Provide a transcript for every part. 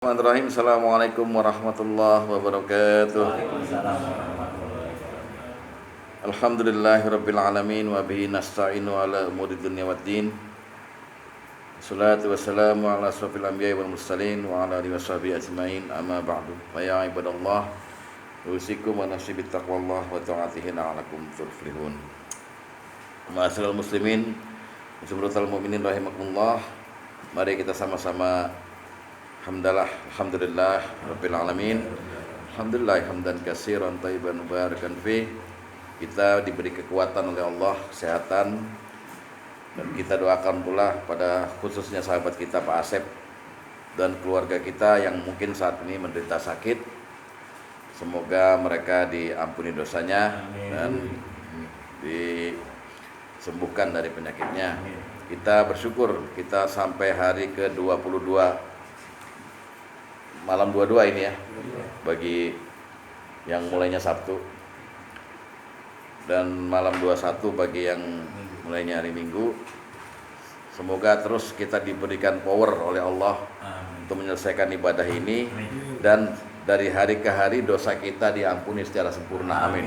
Bismillahirrahmanirrahim. Assalamualaikum warahmatullahi wabarakatuh. Alhamdulillahirabbil alamin wa bihi nasta'inu ala umuri dunya waddin. Wassalatu wassalamu ala asrofil anbiya'i wal mursalin wa ala alihi washabihi ajmain. Amma ba'du. Fa ya ibadallah, usikum wa nafsi bittaqwallah wa ta'atihi la'alakum tuflihun. Ma'asyiral muslimin, jumlatul mu'minin rahimakumullah. Mari kita sama-sama Alhamdulillah Rabbil Alamin. Alhamdulillah hamdan katsiran thayyiban mubarakan fi. Kita diberi kekuatan oleh Allah, kesehatan, dan kita doakan pula pada khususnya sahabat kita Pak Asep dan keluarga kita yang mungkin saat ini menderita sakit. Semoga mereka diampuni dosanya dan disembuhkan dari penyakitnya. Kita bersyukur kita sampai hari ke-22, malam 22 ini ya, bagi yang mulainya Sabtu, dan malam 21 bagi yang mulainya hari Minggu. Semoga terus kita diberikan power oleh Allah untuk menyelesaikan ibadah ini, dan dari hari ke hari dosa kita diampuni secara sempurna. Amin.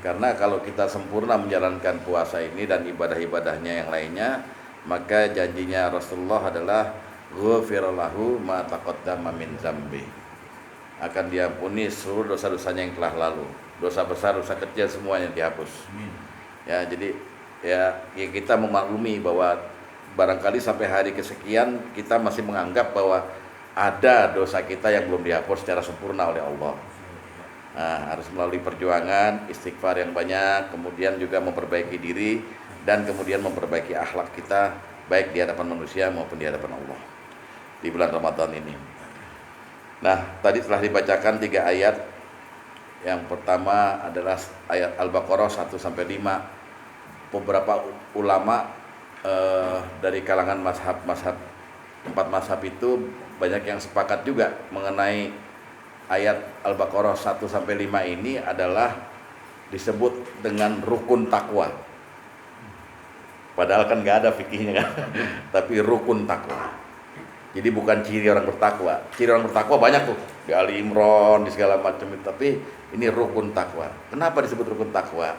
Karena kalau kita sempurna menjalankan puasa ini dan ibadah-ibadahnya yang lainnya, maka janjinya Rasulullah adalah ghufira lahu ma taqaddama min dzambi, akan diampuni seluruh dosa-dosanya yang telah lalu, dosa besar, dosa kecil, semuanya dihapus. Ya, jadi ya kita memaklumi bahwa barangkali sampai hari kesekian kita masih menganggap bahwa ada dosa kita yang belum dihapus secara sempurna oleh Allah. Nah, harus melalui perjuangan, istighfar yang banyak, kemudian juga memperbaiki diri, dan kemudian memperbaiki akhlak kita baik di hadapan manusia maupun di hadapan Allah di bulan Ramadan ini. Nah, tadi telah dibacakan 3 ayat. Yang pertama adalah ayat Al-Baqarah 1-5. Beberapa ulama dari kalangan mazhab 4 mazhab itu banyak yang sepakat juga mengenai ayat Al-Baqarah 1-5 ini adalah disebut dengan rukun takwa. Padahal kan nggak ada fikihnya kan, tapi rukun takwa. Jadi bukan ciri orang bertakwa. Ciri orang bertakwa banyak tuh, di Ali Imran, di segala macam itu. Tapi ini rukun takwa. Kenapa disebut rukun takwa?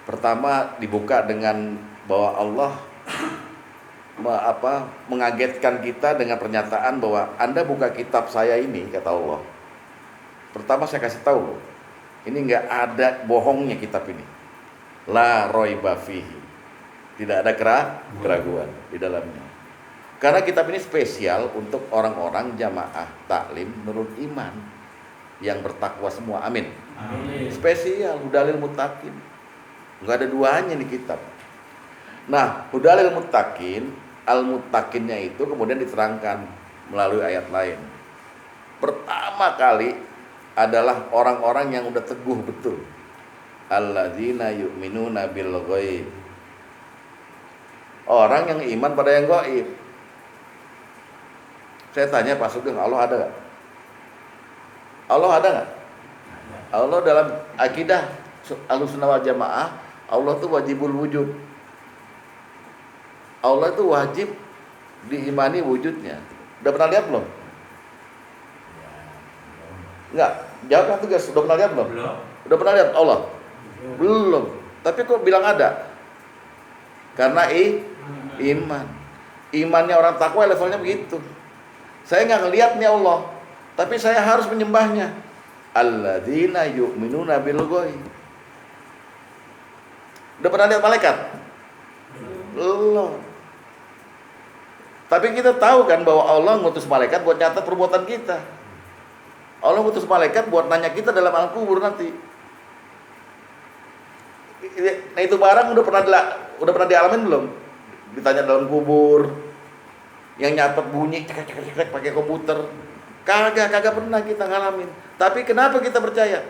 Pertama, dibuka dengan bahwa Allah mengagetkan kita dengan pernyataan bahwa Anda buka kitab saya ini, kata Allah. Pertama saya kasih tahu, ini nggak ada bohongnya kitab ini. La roiba fihi. Tidak ada keraguan di dalamnya. Karena kitab ini spesial untuk orang-orang jamaah taklim nurul iman yang bertakwa semua. Amin. Amin. Spesial, hudalil muttaqin. Enggak ada duanya nih kitab. Nah, hudalil muttaqin, al-muttaqinnya itu kemudian diterangkan melalui ayat lain. Pertama kali adalah orang-orang yang udah teguh betul. Alladzina yu'minuna bil ghaib. Orang yang iman pada yang gaib. Saya tanya Pak Sugeng, Allah ada nggak? Allah ada nggak? Allah dalam akidah Ahlussunnah wal Jamaah, Allah itu wajibul wujud. Allah itu wajib diimani wujudnya. Udah pernah lihat belum? Enggak, jawablah tugas. Udah pernah lihat belum? Belum. Udah pernah lihat Allah? Belum. Tapi kok bilang ada? Karena iman. Imannya orang takwa levelnya begitu. Saya nggak ngelihat nih Allah, tapi saya harus menyembahnya. Alladzina yu'minuna bil ghaib. Udah pernah lihat malaikat? Belum. Tapi kita tahu kan bahwa Allah ngutus malaikat buat nyatat perbuatan kita. Allah ngutus malaikat buat nanya kita dalam alam kubur nanti. Nah, itu barang udah pernah dialamin belum? Ditanya dalam kubur, yang nyatet bunyi cek pakai komputer. Kagak pernah kita ngalamin. Tapi kenapa kita percaya?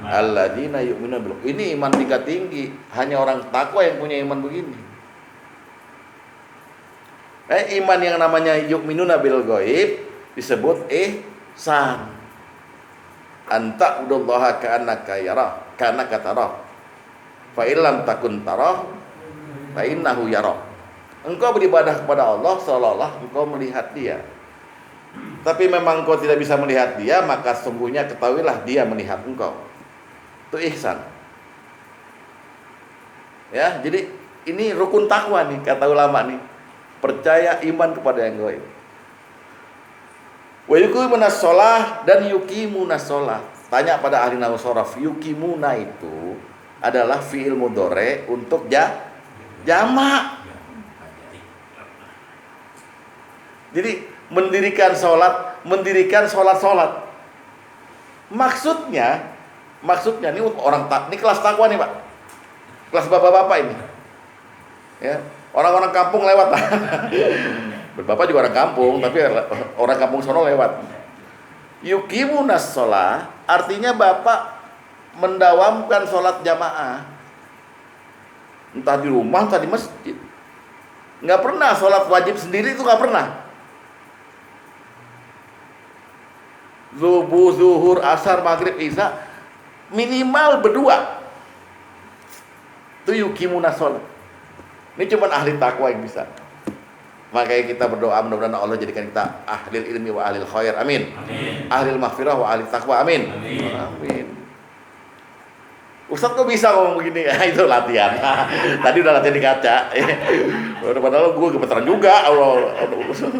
Alladzina yu'minuna bil. Ini iman tingkat tinggi. Hanya orang takwa yang punya iman begini. Iman yang namanya yu'minuna bil ghaib disebut ihsan. Anta udallaha ka'annaka yara, ka'annaka tarah. Fa illam takun tarah, fa innahu yara. Engkau beribadah kepada Allah seolah-olah engkau melihat Dia. Tapi memang engkau tidak bisa melihat dia, maka sungguhnya ketahuilah dia melihat engkau. Itu ihsan. Ya, jadi ini rukun takwa nih kata ulama nih. Percaya iman kepada yang gaib. Wa yuqimunas shalah dan yuqimunas shalah. Tanya pada ahli nahwu sharaf, yuqimuna itu adalah fi'il mudhari untuk jamak. Jadi mendirikan sholat maksudnya ini orang ini kelas takwa nih Pak, kelas bapak-bapak ini ya, orang-orang kampung lewat bapak juga orang kampung, tapi orang kampung sono lewat. Yuqimunas sholat artinya bapak mendawamkan sholat jamaah, entah di rumah entah di masjid. Nggak pernah sholat wajib sendiri, itu nggak pernah. Subuh, zuhur, asar, maghrib, isya minimal berdua. Itu yuqimunas sholat. Ini cuma ahli takwa yang bisa. Makanya kita berdoa mudah-mudahan Allah jadikan kita ahlil ilmi wa ahlil khair, amin. Ahlil maghfirah wa ahlil taqwa, amin. Amin. Ustaz kok bisa ngomong begini? Itu latihan. Tadi udah latihan di kaca. Padahal gue gemeteran juga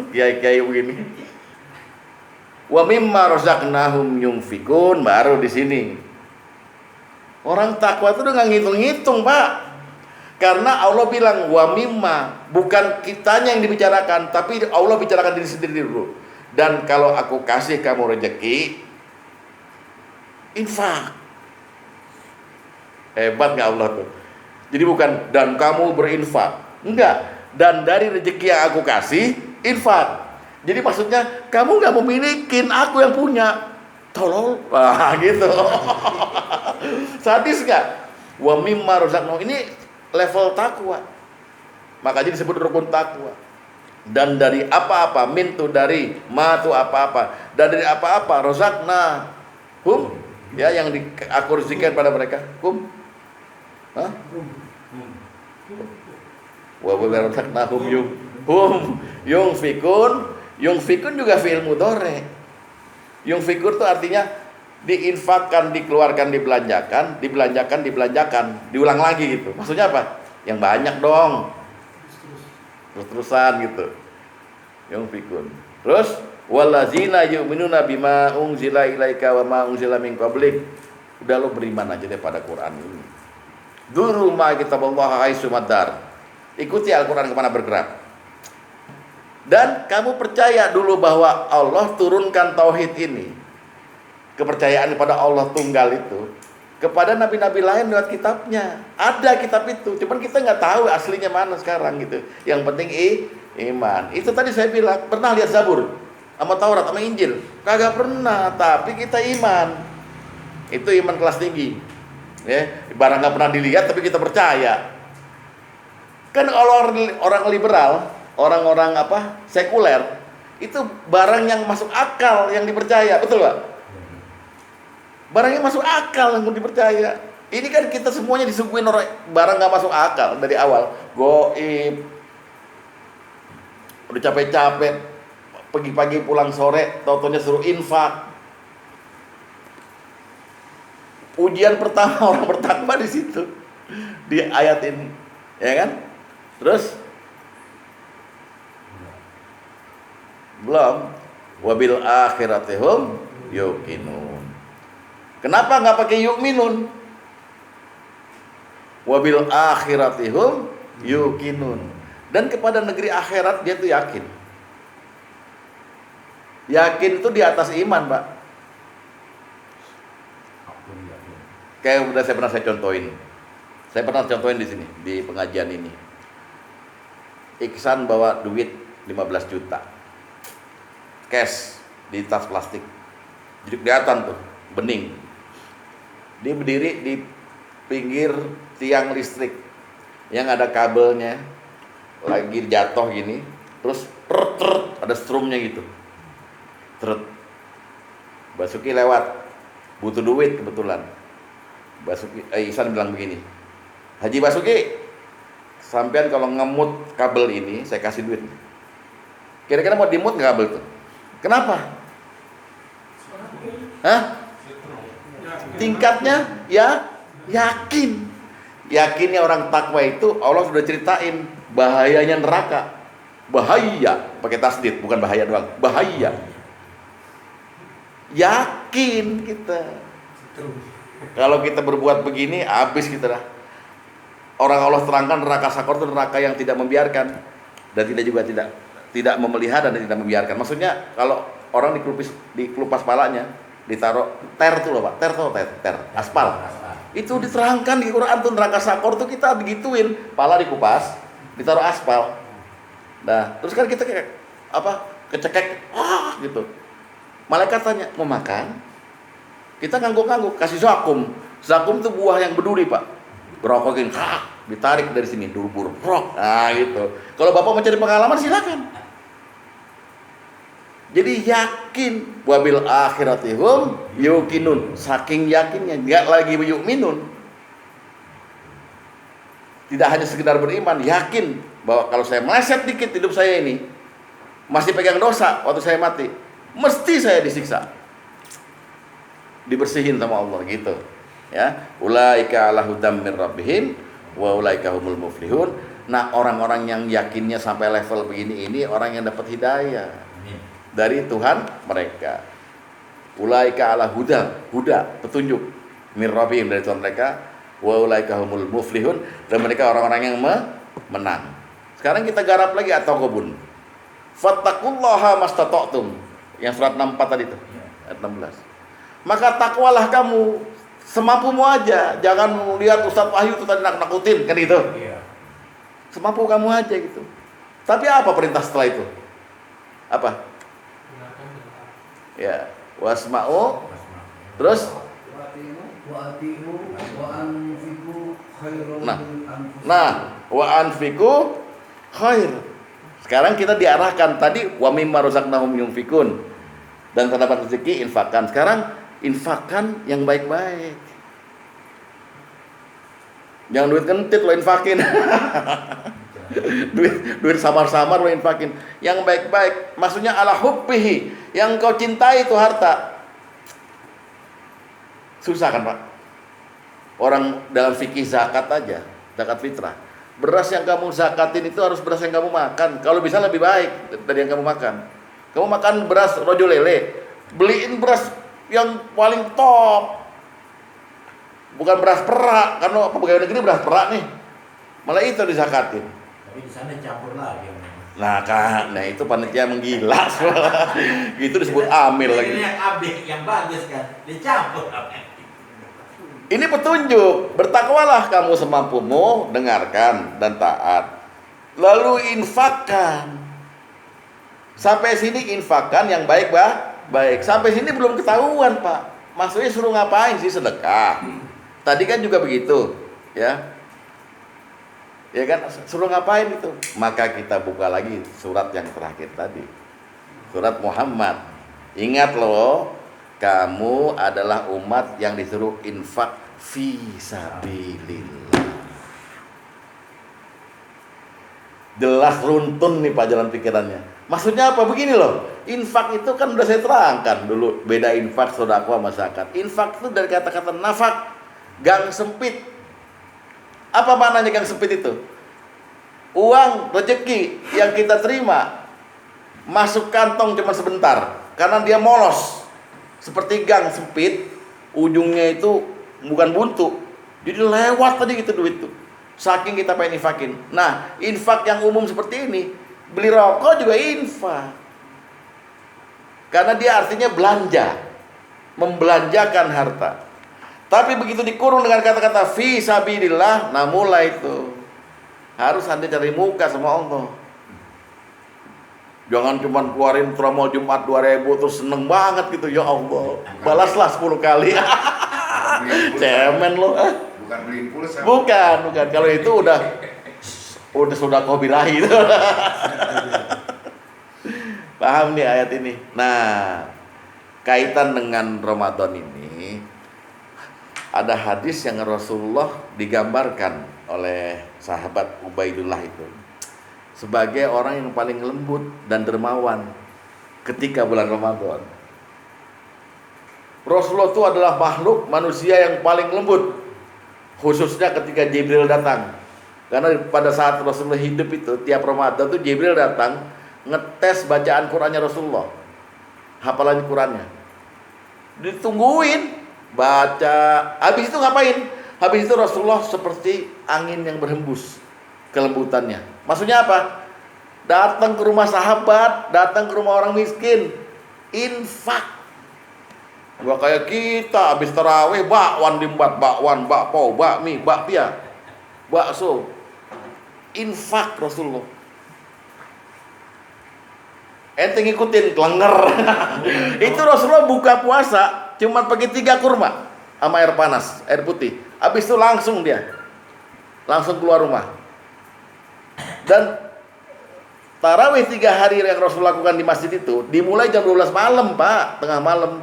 kiai-kiai begini. Wa mimma razaqnahum yunfikun, baru di sini. Orang takwa itu udah nggak ngitung-ngitung, Pak. Karena Allah bilang wa mimma, bukan kitanya yang dibicarakan, tapi Allah bicarakan diri sendiri dulu. Dan kalau aku kasih kamu rezeki, infak. Hebat nggak Allah tuh? Jadi bukan dan kamu berinfak, enggak. Dan dari rezeki yang aku kasih, infak. Jadi maksudnya kamu nggak memilikin, aku yang punya. Tolol, gitu. Sadis nggak? Wa mimma razaqnahum, ini level takwa. Makanya disebut rukun takwa. Dan dari apa-apa, min tu dari, ma tu apa-apa, dan dari apa-apa razaqnahum, ya yang aku rezekikan pada mereka. Hah? Wa razaqnahum yunfikun juga fi'il mudhari. Yunfikun itu artinya diinfakkan, dikeluarkan, dibelanjakan, diulang lagi gitu. Maksudnya apa? Yang banyak dong. Terus-terusan gitu. Yunfikun. Terus wallazina yu'minuna bima unzila ilaika wa ma unzila min qablik. Udah lo beriman aja deh pada Quran ini. Duru ma kitaballah haitsu madar. Ikuti Al-Quran kemana bergerak. Dan kamu percaya dulu bahwa Allah turunkan tauhid ini, kepercayaan kepada Allah tunggal itu, kepada nabi-nabi lain lewat kitabnya. Ada kitab itu, cuman kita nggak tahu aslinya mana sekarang gitu. Yang penting iman. Itu tadi saya bilang, pernah lihat Zabur sama Taurat sama Injil? Kagak pernah, tapi kita iman. Itu iman kelas tinggi. Ya, barang nggak pernah dilihat tapi kita percaya. Kan orang liberal, orang-orang sekuler, itu barang yang masuk akal yang dipercaya, betul Pak? Barang yang masuk akal yang dipercaya. Ini kan kita semuanya disuguhin orang barang nggak masuk akal dari awal. Goib, udah capek-capek, pagi-pagi pulang sore, tau-taunya suruh infak. Ujian pertama orang bertakwa di situ, di ayat ini, ya kan? Terus belum wabil akhiratihum yuqinun. Kenapa nggak pakai yu'minun? Wabil akhiratihum yuqinun. Dan kepada negeri akhirat dia tuh yakin. Yakin itu di atas iman, Pak. Kayak udah saya contohin. Saya pernah contohin di sini di pengajian ini. Iksan bawa duit 15 juta. Cash di tas plastik. Jadi kelihatan tuh, bening. Dia berdiri di pinggir tiang listrik yang ada kabelnya, lagi jatuh gini, terus ada strumnya gitu. Basuki lewat, butuh duit kebetulan. Basuki, Ihsan bilang begini, Haji Basuki, sampean kalau ngemut kabel ini, saya kasih duit. Kira-kira mau dimut nggak kabel itu? Kenapa? Hah? Tingkatnya ya yakin. Yakinnya orang takwa itu Allah sudah ceritain bahayanya neraka. Bahaya, pakai tasdid, bukan bahaya doang. Bahaya. Yakin kita. Kalau kita berbuat begini, habis kita dah. Orang Allah terangkan neraka sakor itu neraka yang tidak membiarkan dan tidak memelihara dan tidak membiarkan. Maksudnya kalau orang dikelupas palanya, ditaruh ter tuh loh Pak, ter, aspal. Itu diterangkan di Quran tuh neraka sakor tuh kita digituin, pala dikupas, ditaruh aspal. Nah, terus kan kita kayak kecekek, gitu. Malaikat tanya, mau makan? Kita ngangguk-ngangguk, kasih zakum. Zakum itu buah yang berduri Pak. Berokokin, ditarik dari sini, dubur, rok. Nah gitu. Kalau Bapak mau cari pengalaman silakan. Jadi yakin, wabil akhiratihum yuqinun. Saking yakinnya, enggak lagi yu'minun. Tidak hanya sekedar beriman, yakin bahwa kalau saya meleset dikit hidup saya ini, masih pegang dosa waktu saya mati, mesti saya disiksa. Dibersihin sama Allah gitu. Ya, ulaika ala hudam min rabbihim wa ulaika humul muflihun. Nah, orang-orang yang yakinnya sampai level begini ini orang yang dapat hidayah dari Tuhan mereka. Ulaika ala huda, petunjuk min rabbihim dari Tuhan mereka, wa ulaika humul muflihun, dan mereka orang-orang yang menang. Sekarang kita garap lagi at-taghabun. Fattaqullaha mastata'tum. Yang surat 64 tadi itu. Ayat 16. Maka takwalah kamu semampumu aja, jangan lihat Ustadz Wahyu itu tadi nakutin kan gitu. Semampu kamu aja gitu. Tapi apa perintah setelah itu? Apa? Ya, wasma'u. Terus? Nah, wa anfiqu khair. Sekarang kita diarahkan tadi wa mimma razaqnahum yunfikun. Dan terdapat rezeki infakkan. Sekarang infakkan yang baik-baik. Jangan duit kentit lo infakin. duit samar-samar lo infakin. Yang baik-baik, maksudnya ala hubbihi, yang kau cintai itu harta. Susah kan Pak? Orang dalam fikih zakat aja, zakat fitrah. Beras yang kamu zakatin itu harus beras yang kamu makan. Kalau bisa lebih baik dari yang kamu makan. Kamu makan beras rojo lele, beliin beras yang paling top. Bukan beras perak, karena pegawai negeri beras perak nih. Malah itu dizakatin. Tapi di sana campur lagi. Nah itu panitia menggila. Gitu disebut amil lagi. Ini yang abik, yang bagus kan, dicampur. Ini petunjuk. Bertakwalah kamu semampumu, dengarkan dan taat. Lalu infakkan. Sampai sini infakkan yang baik, baik. Sampai sini belum ketahuan Pak. Maksudnya suruh ngapain sih? Sedekah. Tadi kan juga begitu, ya. Ya kan, suruh ngapain itu? Maka kita buka lagi surat yang terakhir tadi. Surat Muhammad. Ingat loh, kamu adalah umat yang disuruh infak fi sabilillah. Jelas runtun nih Pak jalan pikirannya. Maksudnya apa? Begini loh, infak itu kan udah saya terangkan dulu, beda infak sedekah sama zakat. Infak itu dari kata-kata nafak, gang sempit. Apa maknanya gang sempit itu? Uang rezeki yang kita terima masuk kantong cuma sebentar, karena dia molos. Seperti gang sempit, ujungnya itu bukan buntu, jadi lewat tadi gitu duit tuh. Saking kita pengen infakin. Nah, infak yang umum seperti ini, beli rokok juga infak. Karena dia artinya belanja, membelanjakan harta. Tapi begitu dikurung dengan kata-kata fi sabilillah, nah mulai itu harus Anda cari muka sama Allah. Jangan cuma keluarin promo Jumat 2000 terus seneng banget gitu, ya Allah, balaslah 10 kali. Cemen lo. Bukan beliin pulsa. Bukan. Kalau itu udah sudah kau birahi itu. Paham nih ayat ini. Nah, kaitan dengan Ramadan ini ada hadis yang Rasulullah digambarkan oleh sahabat Ubaidullah itu sebagai orang yang paling lembut dan dermawan ketika bulan Ramadan. Rasulullah itu adalah makhluk manusia yang paling lembut, khususnya ketika Jibril datang. Karena pada saat Rasulullah hidup itu, tiap Ramadan itu Jibril datang ngetes bacaan Qurannya Rasulullah, hafalan Qurannya. Ditungguin baca. Habis itu ngapain? Habis itu Rasulullah seperti angin yang berhembus, kelembutannya. Maksudnya apa? Datang ke rumah sahabat, datang ke rumah orang miskin, infak. Gak kayak kita habis tarawih bakwan dimbat, bakwan, bakpo, bakmi, bakpia, bakso. Infak Rasulullah. Ente ngikutin kelenger. Itu Rasulullah buka puasa cuma pakai 3 kurma sama air panas, air putih. Habis itu langsung keluar rumah. Dan tarawih 3 hari yang Rasul lakukan di masjid itu dimulai jam 12 malam, Pak, tengah malam.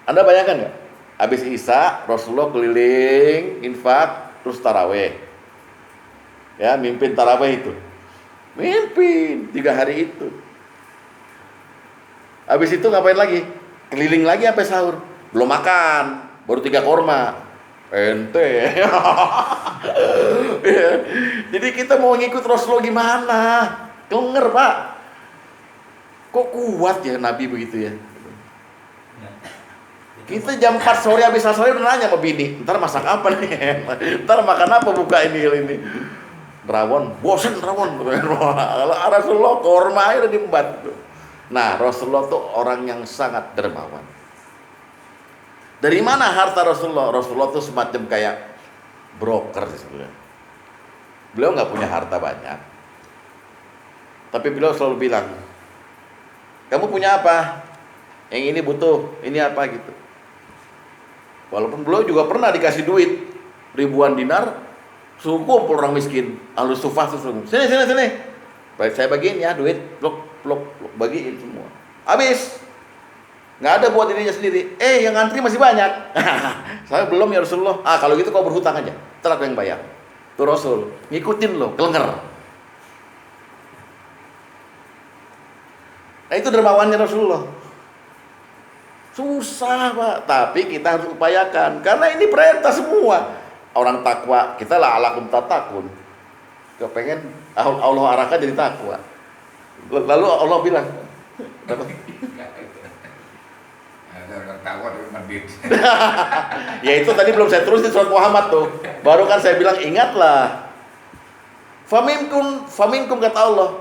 Anda bayangkan nggak? Habis Isya Rasulullah keliling infak terus tarawih. Ya, mimpin tarawih itu. Mimpin 3 hari itu. Habis itu ngapain lagi? Keliling lagi sampai sahur. Belum makan, baru 3 korma. Ente. Ya. Jadi kita mau ngikut Rasulullah gimana? Kelenger, Pak. Kok kuat ya Nabi begitu ya? Kita jam 4 sore habis sore udah nanya sama bini, ntar masak apa nih? Ntar makan apa buka ini? Rawon, bosen rawon. Kalau Rasulullah korma aja udah diembat. Nah, Rasulullah tuh orang yang sangat dermawan. Dari mana harta Rasulullah? Rasulullah tuh semacam kayak broker sebenarnya. Beliau nggak punya harta banyak, tapi beliau selalu bilang, kamu punya apa? Yang ini butuh, ini apa gitu. Walaupun beliau juga pernah dikasih duit ribuan dinar, suruh kumpul orang miskin, Ahlus Sufah tuh suruh, sini. Baik, saya bagiin ya duit, blok, bagiin semua. Habis, nggak ada buat dirinya sendiri. Yang ngantri masih banyak. Saya belum ya Rasulullah. Kalau gitu kau berhutang aja, ntar aku yang bayar. Tuh Rasul, ngikutin lo, kelenger. Nah itu dermawannya Rasulullah. Susah, Pak, tapi kita harus upayakan karena ini perintah semua. Orang takwa, kita lah alakum tatakun. Kepengen Allah arahkan jadi takwa. Lalu Allah bilang, ada orang takwa di masjid. ya itu tadi belum saya terus di surat Muhammad tuh. Baru kan saya bilang ingatlah. Faminkum kata Allah.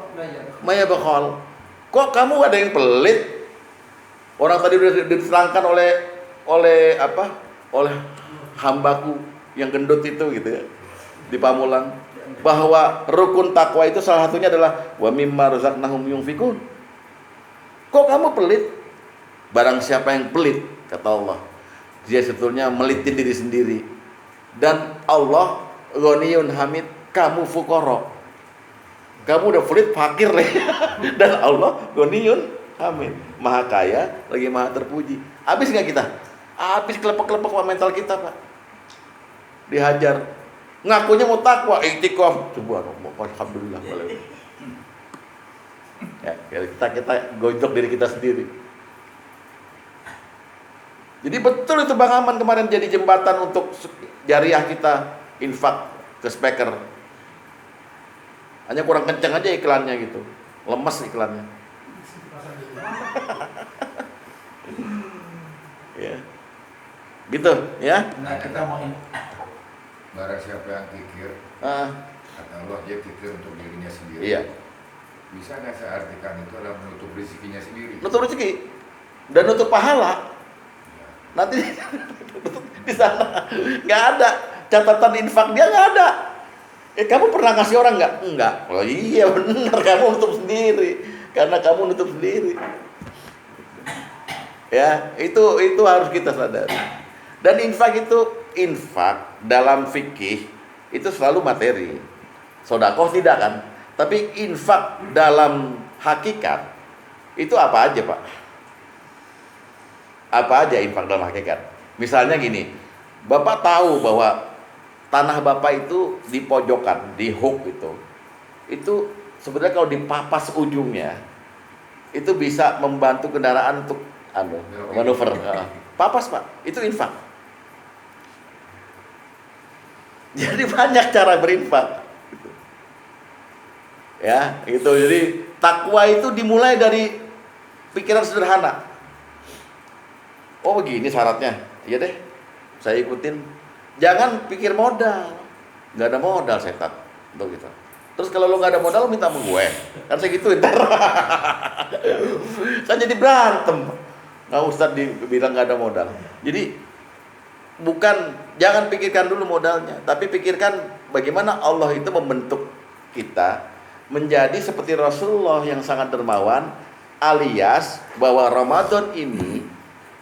Maya bakhal. Kok kamu ada yang pelit? Orang tadi udah diterangkan oleh hambaku yang gendut itu gitu ya, di Pamulang, bahwa rukun takwa itu salah satunya adalah wa mimma razaqnahum yunfikun. Kok kamu pelit? Barang siapa yang pelit, kata Allah, dia sebetulnya melitin diri sendiri. Dan Allah ghaniyun hamid, kamu fuqara. Kamu udah pelit, fakir lah. Dan Allah ghaniyun hamid, maha kaya lagi maha terpuji. Habis nggak kita? Habis kelepek-kelepek mental kita, Pak. Dihajar, ngakunya mau takwa, iktikaf, subhanallah, alhamdulillah. Ya, kita gojok diri kita sendiri. Jadi betul itu Bang Aman kemarin jadi jembatan untuk jariah kita infak ke speaker. Hanya kurang kencang aja iklannya gitu, lemes iklannya. Ya, gitu ya. Nah, Kita mau barang siapa yang kikir, kata Allah dia kikir untuk dirinya sendiri. Iya. Bisa nggak saya artikan itu adalah menutup rezekinya sendiri? Nutup rezeki dan nutup pahala. Nanti di sana nggak ada catatan infak dia, nggak ada. Kamu pernah ngasih orang nggak? Enggak. Oh iya benar, kamu nutup sendiri karena kamu nutup sendiri. Ya, itu harus kita sadari. Dan infak dalam fikih itu selalu materi. Sedekah tidak kan? Tapi infak dalam hakikat itu apa aja, Pak? Apa aja infak dalam hakikat? Misalnya gini, Bapak tahu bahwa tanah Bapak itu di pojokan, di hook itu sebenarnya kalau dipapas ujungnya itu bisa membantu kendaraan untuk manuver. Papas Pak, itu infak. Jadi banyak cara berinfak. Ya, gitu. Jadi takwa itu dimulai dari pikiran sederhana. Oh begini syaratnya, iya deh, saya ikutin. Jangan pikir modal, nggak ada modal setan untuk kita. Terus kalau lo nggak ada modal, lo minta sama gue, kan saya gituin. Kan jadi berantem. Nggak Ustadz dibilang nggak ada modal. Jadi jangan pikirkan dulu modalnya, tapi pikirkan bagaimana Allah itu membentuk kita menjadi seperti Rasulullah yang sangat dermawan, alias bahwa Ramadan ini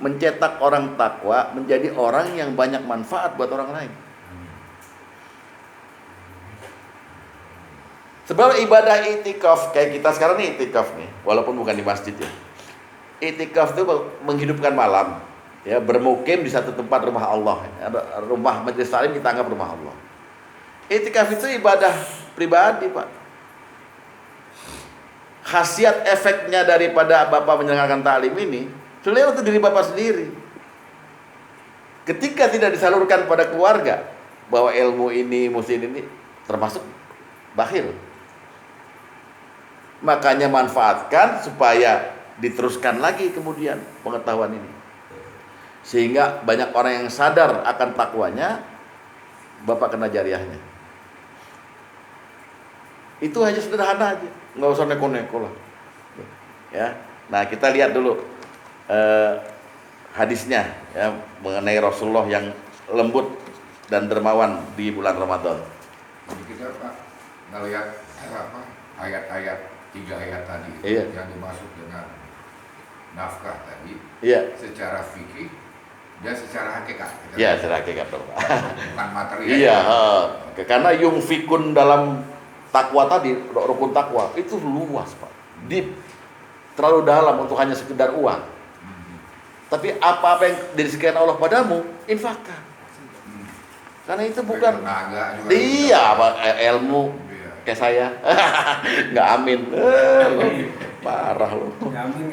mencetak orang takwa menjadi orang yang banyak manfaat buat orang lain. Sebab ibadah itikaf kayak kita sekarang nih itikaf nih, walaupun bukan di masjid ya. Itikaf itu menghidupkan malam, ya, bermukim di satu tempat rumah Allah. Rumah majelis taklim kita anggap rumah Allah. Itikaf itu ibadah pribadi, Pak. Khasiat efeknya daripada Bapak menyelenggarakan taklim ini sebenarnya untuk diri Bapak sendiri. Ketika tidak disalurkan pada keluarga bahwa ilmu ini, mesti ini termasuk bakhil. Makanya manfaatkan supaya diteruskan lagi kemudian pengetahuan ini. Sehingga banyak orang yang sadar akan takwanya, Bapak kena jariahnya. Itu hanya sederhana aja, nggak usah neko-neko lah. Ya, nah kita lihat dulu hadisnya ya mengenai Rasulullah yang lembut dan dermawan di bulan Ramadan. Jadi kita Pak ngelihat ayat-ayat 3 ayat tadi yang dimaksud dengan nafkah tadi, secara fikih dan secara hakikat. Iya, secara hakikat dong. Bukan materi. Iya, karena yungfikun dalam takwa tadi, rukun takwa itu luas Pak, deep, terlalu dalam untuk hanya sekedar uang. Tapi apa-apa yang disediakan Allah padamu, infakkan. Karena itu bukan ilmu kayak saya. Nggak amin. Parah loh. Nggak amin.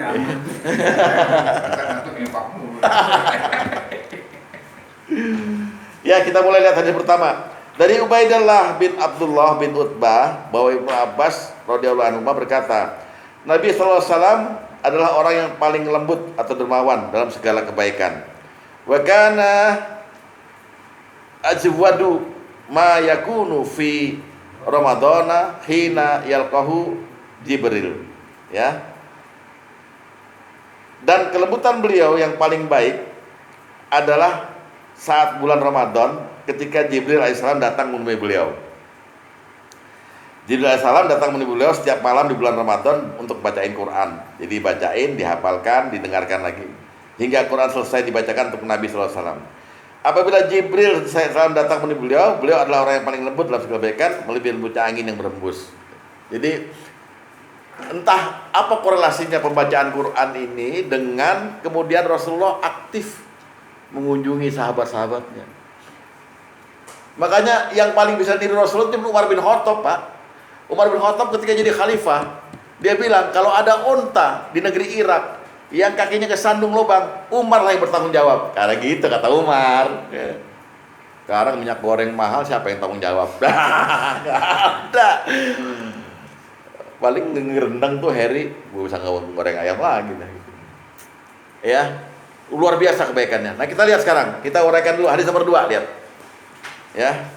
Ya, kita mulai lihat hadis pertama. Dari Ubaidillah bin Abdullah bin Utbah bahwa Ibnu Abbas radhiyallahu anhu berkata, Nabi sallallahu alaihi wasallam adalah orang yang paling lembut atau dermawan dalam segala kebaikan. Wa kana ajwadu ma yakunu fi Ramadana hina yalqahu Jibril. Ya. Dan kelembutan beliau yang paling baik adalah saat bulan Ramadan ketika Jibril alaihissalam datang menemui beliau. Jibril alaihissalam datang menemui beliau setiap malam di bulan Ramadan untuk bacain Quran. Jadi bacain, dihafalkan, didengarkan lagi hingga Quran selesai dibacakan untuk Nabi sallallahu alaihi wasallam. Apabila Jibril alaihissalam datang menemui beliau, beliau adalah orang yang paling lembut dalam segala kebaikan, melebihi lembutnya angin yang berembus. Jadi entah apa korelasinya pembacaan Quran ini dengan kemudian Rasulullah aktif mengunjungi sahabat-sahabatnya. Makanya yang paling bisa niru Rasulullah itu Umar bin Khattab, Pak. Umar bin Khattab ketika jadi khalifah, dia bilang kalau ada unta di negeri Irak yang kakinya kesandung lubang, Umar lah yang bertanggung jawab. Karena gitu kata Umar. Sekarang minyak goreng mahal, siapa yang tanggung jawab? Nggak ada. Paling rendang tuh Harry, gue bisa goreng ayam lagi. Ya, luar biasa kebaikannya. Nah kita lihat sekarang, kita uraikan dulu hadis nomor 2, lihat. Ya,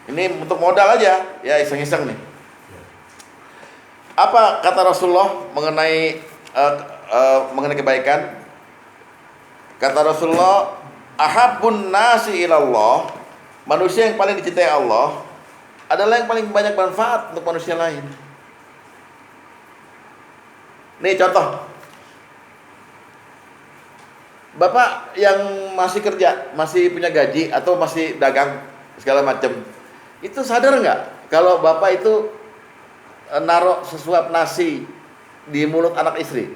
ini untuk modal aja, ya iseng-iseng nih. Apa kata Rasulullah mengenai kebaikan? Kata Rasulullah, ahabbun nasi ilallah, manusia yang paling dicintai Allah adalah yang paling banyak manfaat untuk manusia lain. Nih contoh, Bapak yang masih kerja, masih punya gaji atau masih dagang segala macam, itu sadar nggak kalau Bapak itu naruh sesuap nasi di mulut anak istri?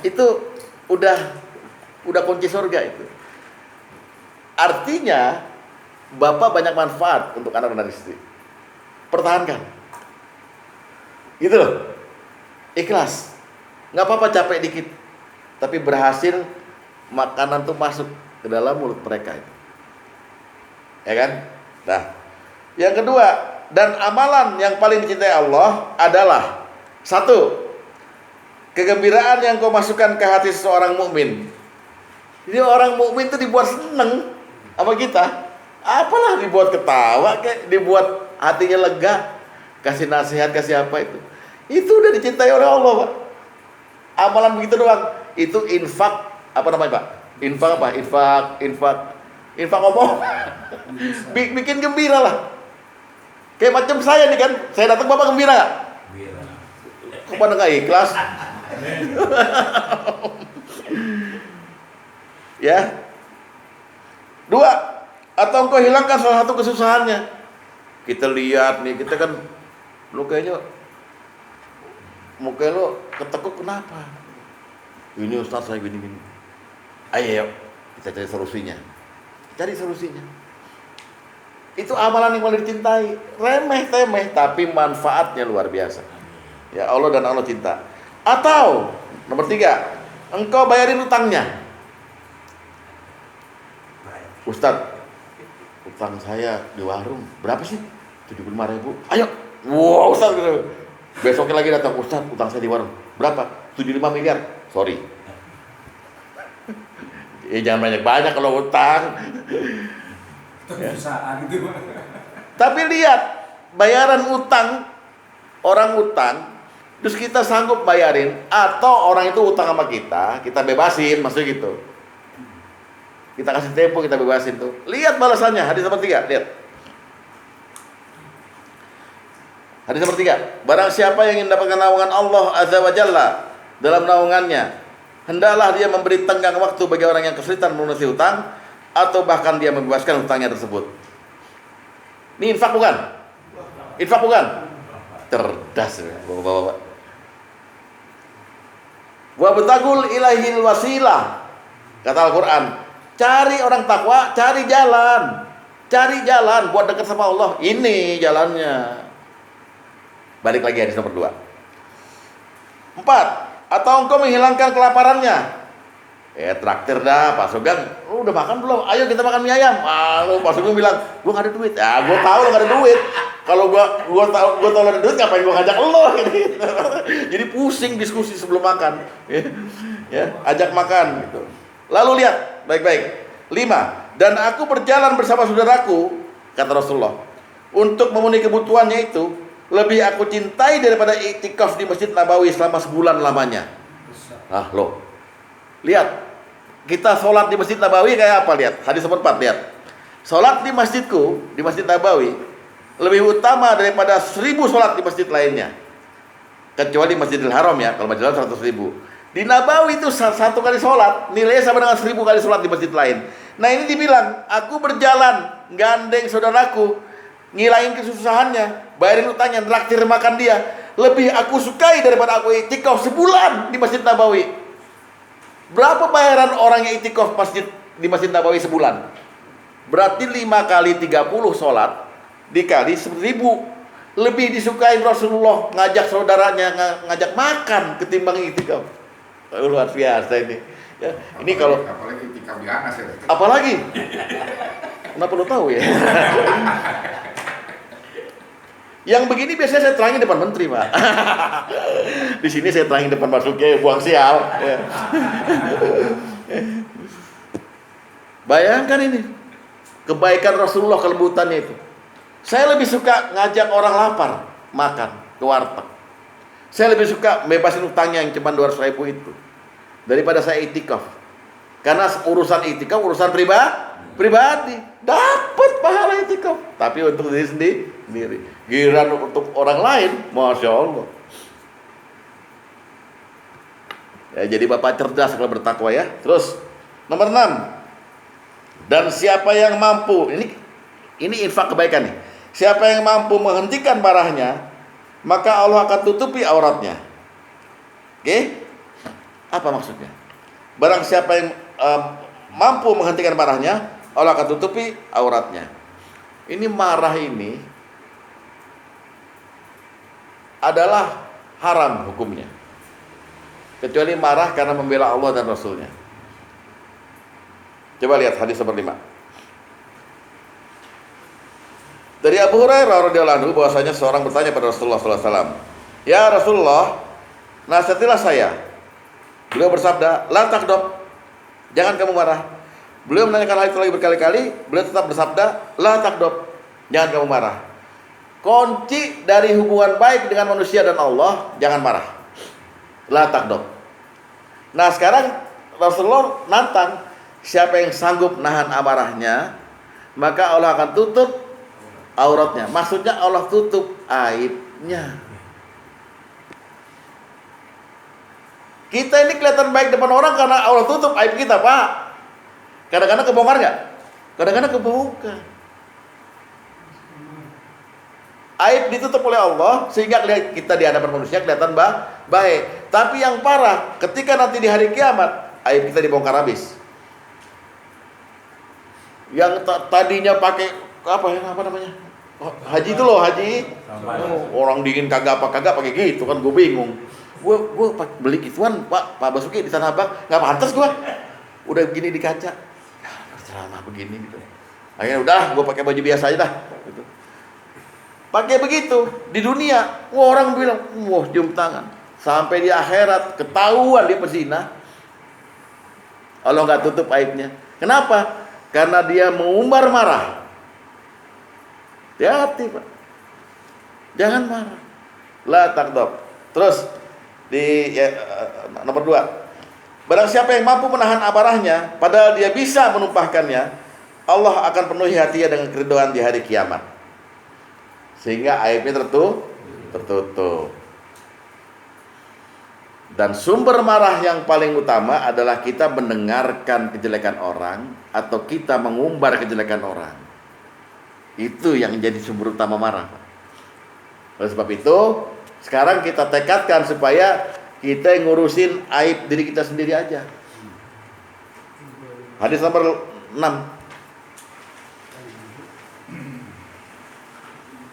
Itu udah kunci surga itu. Artinya Bapak banyak manfaat untuk anak dan istri. Pertahankan. Gitu loh. Ikhlas. Nggak apa-apa capek dikit, tapi berhasil makanan tuh masuk ke dalam mulut mereka itu. Ya kan? Nah, yang kedua, dan amalan yang paling dicintai Allah adalah satu, kegembiraan yang kau masukkan ke hati seseorang mukmin. Jadi orang mukmin itu dibuat seneng sama kita. Apalah dibuat ketawa, kayak dibuat hatinya lega, kasih nasihat, kasih apa itu. Itu udah dicintai oleh Allah, Pak. Amalan begitu doang. Itu infak, apa namanya, Pak? Infak apa? Infak ngomong. Bikin gembira lah. Kayak macam saya nih kan, saya datang Bapak gembira nggak? Gembira. Kok pada nggak ikhlas? Ya. Dua, atau engkau hilangkan salah satu kesusahannya. Kita lihat nih, kita kan lu kayaknya muka lu ketekuk, kenapa? Ini Ustaz saya gini. Ayo kita cari solusinya. Cari solusinya. Itu amalan yang paling dicintai. Remeh-temeh tapi manfaatnya luar biasa. Ya Allah dan Allah cinta. Atau nomor 3, engkau bayarin utangnya. Ustaz, utang saya di warung berapa sih? 75.000. Ayo. Wow, Ustaz. Besoknya lagi datang, Ustaz, utang saya di warung berapa? 75 miliar. Sorry. Jangan banyak-banyak kalau utang. Ya. Gitu. Tapi lihat, bayaran utang, orang utang, terus kita sanggup bayarin, atau orang itu utang sama kita bebasin, maksudnya gitu. Kita kasih tempo, kita bebasin tuh. Lihat balasannya, hadis nomor 3, lihat. Hadis nomor 3, barang siapa yang ingin mendapatkan naungan Allah Azza wa Jalla dalam naungannya, hendaklah dia memberi tenggang waktu bagi orang yang kesulitan melunasi hutang, atau bahkan dia membebaskan hutangnya tersebut. Ini infak bukan? Infak bukan? Cerdas Bapak-bapak. Wa betagul ilahil wasilah. Kata Al-Quran, cari orang takwa, cari jalan buat dekat sama Allah. Ini jalannya. Balik lagi hadis nomor 2. 4, atau engkau menghilangkan kelaparannya. Traktir dah Pak Sugeng, lu udah makan belum? Ayo kita makan mie ayam. Lu Pak Sugeng bilang, gua nggak ada duit. Ya, gua tahu lu nggak ada duit. Kalau gua tahu lu ada duit, ngapain gua ngajak lu? Jadi pusing diskusi sebelum makan. Ya, ajak makan gitu. Lalu lihat baik-baik. 5, dan aku berjalan bersama saudaraku, kata Rasulullah, untuk memenuhi kebutuhannya itu, lebih aku cintai daripada iktikaf di Masjid Nabawi selama sebulan lamanya. Loh. Lihat, kita sholat di Masjid Nabawi kayak apa? Lihat, hadis nomor 4, lihat. Sholat di masjidku, di Masjid Nabawi, lebih utama daripada 1000 sholat di masjid lainnya. Kecuali Masjidil Haram ya, kalau Masjidil Haram 100.000. Di Nabawi itu 1 kali sholat, nilainya sama dengan 1000 kali sholat di masjid lain. Nah ini dibilang, aku berjalan, gandeng saudaraku, ngilain kesusahannya, bayarin utangnya, traktir makan dia. Lebih aku sukai daripada aku iktikaf sebulan di Masjid Nabawi. Berapa bayaran orang yang iktikaf di Masjid Nabawi sebulan? Berarti 5 kali 30 sholat dikali 1000. Lebih disukai Rasulullah ngajak saudaranya ngajak makan ketimbang iktikaf. Luar biasa ini. Ya, ini kalau apalagi iktikaf di Anas ya. Apalagi? Kenapa lu tahu ya? Yang begini biasanya saya terangin depan menteri, Pak. Di sini saya terangin depan Basuki, buang sial. Ya. Bayangkan ini kebaikan Rasulullah, kelembutannya itu. Saya lebih suka ngajak orang lapar makan ke warteg. Saya lebih suka bebasin utangnya yang cuma 200.000 itu daripada saya itikaf. Karena urusan itikaf urusan pribadi, dapat pahala itikaf. Tapi untuk diri sendiri, giliran untuk orang lain, masya Allah. Ya, jadi bapak cerdas kalau bertakwa ya. Terus nomor 6. Dan siapa yang mampu, ini infak kebaikan nih. Siapa yang mampu menghentikan marahnya, maka Allah akan tutupi auratnya. Oke? Apa maksudnya? Barang siapa yang mampu menghentikan marahnya, Allah akan tutupi auratnya. Ini marah ini adalah haram hukumnya. kecuali marah karena membela Allah dan Rasulnya. Coba lihat hadis nomor 5. Dari Abu Hurairah radhiyallahu anhu bahwasanya seorang bertanya pada Rasulullah SAW, "Ya Rasulullah, nasihatilah saya." Beliau bersabda, "La taghdab." Jangan kamu marah. Beliau menanyakan hal itu lagi berkali-kali, beliau tetap bersabda, "La taghdab." Jangan kamu marah. Kunci dari hubungan baik dengan manusia dan Allah, jangan marah. La taghdab. Nah, sekarang Rasulullah nantang, siapa yang sanggup nahan amarahnya, maka Allah akan tutup auratnya. Maksudnya Allah tutup aibnya. Kita ini kelihatan baik depan orang karena Allah tutup aib kita, Pak. Kadang-kadang kebongkar nggak? Kadang-kadang kebongkar. Aib ditutup oleh Allah sehingga kita di hadapan manusia kelihatan baik. Tapi yang parah, ketika nanti di hari kiamat, aib kita dibongkar habis. Yang tadinya pakai apa namanya? Haji itu loh, haji. Orang dingin kagak pakai gitu kan, gue bingung. Gue beli gituan Pak Basuki di Tanah Abang, nggak pantas gue. Udah begini di kaca, selama begini gitu. Akhirnya udah, gue pakai baju biasa aja dah. Gitu. Pakai begitu di dunia, orang bilang, wah cium tangan. Sampai di akhirat ketahuan dia pezina. Allah nggak tutup aibnya. Kenapa? Karena dia mengumbar marah. Hati-hati Pak, jangan marah. La taghdab. Terus di nomor 2, barang siapa yang mampu menahan amarahnya, padahal dia bisa menumpahkannya, Allah akan penuhi hatinya dengan keridhaan di hari kiamat, sehingga aibnya tertutup. Dan sumber marah yang paling utama adalah kita mendengarkan kejelekan orang atau kita mengumbar kejelekan orang. Itu yang jadi sumber utama marah. Oleh sebab itu, sekarang kita tekadkan supaya kita ngurusin aib diri kita sendiri aja. Hadis nomor 6.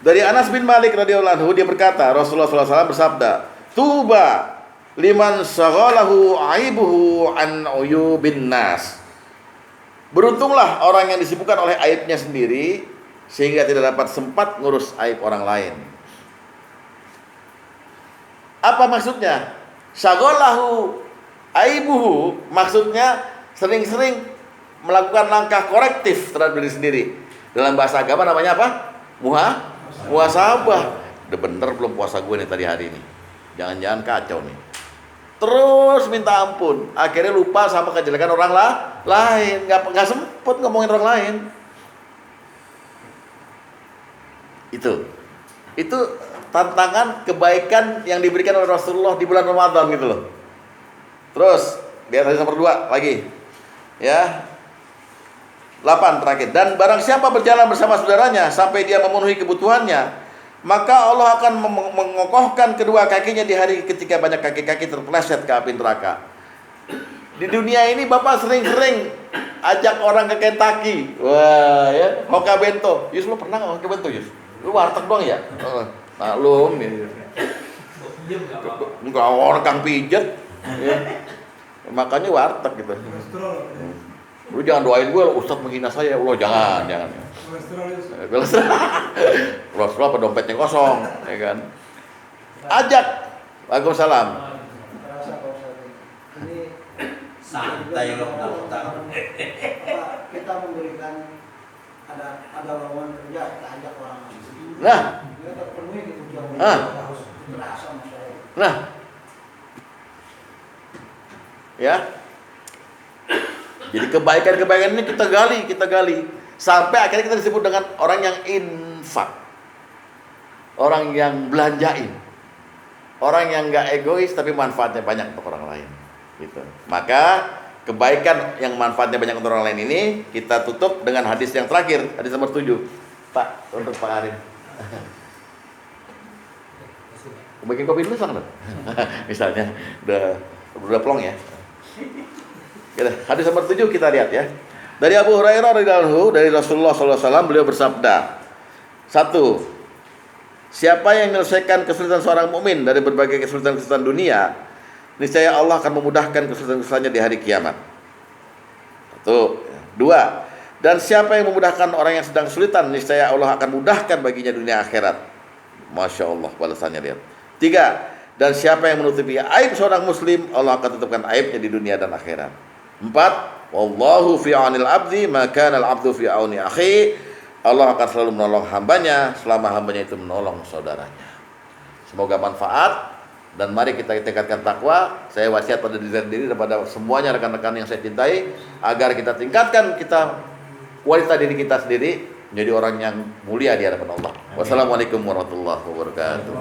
Dari Anas bin Malik radhiyallahu anhu, dia berkata, Rasulullah SAW bersabda, "Tuba liman saghalahu aibuhu an uyubin nas." Beruntunglah orang yang disibukkan oleh aibnya sendiri sehingga tidak dapat sempat ngurus aib orang lain. Apa maksudnya? Saghalahu aibuhu maksudnya sering-sering melakukan langkah korektif terhadap diri sendiri. Dalam bahasa agama namanya apa? Muhasabah. Udah bener belum puasa gue nih tadi hari ini? Jangan-jangan kacau nih. Terus minta ampun, akhirnya lupa sama kejelekan orang lain, nggak sempet ngomongin orang lain. Itu tantangan kebaikan yang diberikan oleh Rasulullah di bulan Ramadan gitu loh. Terus di hadis nomor 2 lagi, ya 8 terakhir. Dan barang siapa berjalan bersama saudaranya sampai dia memenuhi kebutuhannya, maka Allah akan mengokohkan kedua kakinya di hari ketika banyak kaki-kaki terpeleset ke api neraka. Di dunia ini Bapak sering-sering ajak orang ke Kentucky. Wah ya, Hoka Bento. Yus, lo pernah nggak Hoka Bento Yus? Lu warteg doang ya? Maklum nih. Enggak, orang kang pijet. Ya. Makanya warteg gitu. Lu jangan doain gue, Ustadz menghina saya. Lo jangan. Kolesterol apa dompetnya kosong, ya kan? Ajak. Waalaikumsalam. Ini santai loh, kita memberikan ada lowongan kerja, kita ajak orang lain. Nah, kita penuhi kebutuhan harus berasa masalah. Nah, ya. Jadi kebaikan-kebaikan ini kita gali. Sampai akhirnya kita disebut dengan orang yang infak. Orang yang belanjain. Orang yang gak egois tapi manfaatnya banyak untuk orang lain. Gitu. Maka kebaikan yang manfaatnya banyak untuk orang lain ini kita tutup dengan hadis yang terakhir, hadis nomor 7. Pak, untuk Pak Arin. Bikin kopi dulu sang. Misalnya udah plong ya. Hadis nomor 7 kita lihat ya. Dari Abu Hurairah radhiyallahu anhu, dari Rasulullah SAW, beliau bersabda, 1. Siapa yang menyelesaikan kesulitan seorang mukmin dari berbagai kesulitan-kesulitan dunia, niscaya Allah akan memudahkan kesulitan-kesulitannya di hari kiamat. Satu. Dua, dan siapa yang memudahkan orang yang sedang kesulitan, niscaya Allah akan mudahkan baginya dunia akhirat. Masya Allah balasannya, lihat. Tiga, dan siapa yang menutupi aib seorang muslim, Allah akan tutupkan aibnya di dunia dan akhirat. Empat, wallahu fi aunil abdi maka al abdu fi auni akhi. Allah akan selalu menolong hambanya selama hambanya itu menolong saudaranya. Semoga manfaat. Dan mari kita tingkatkan takwa. Saya wasiat pada diri sendiri dan pada semuanya rekan-rekan yang saya cintai, agar kita tingkatkan kualitas diri kita sendiri menjadi orang yang mulia di hadapan Allah. Wassalamualaikum warahmatullahi wabarakatuh.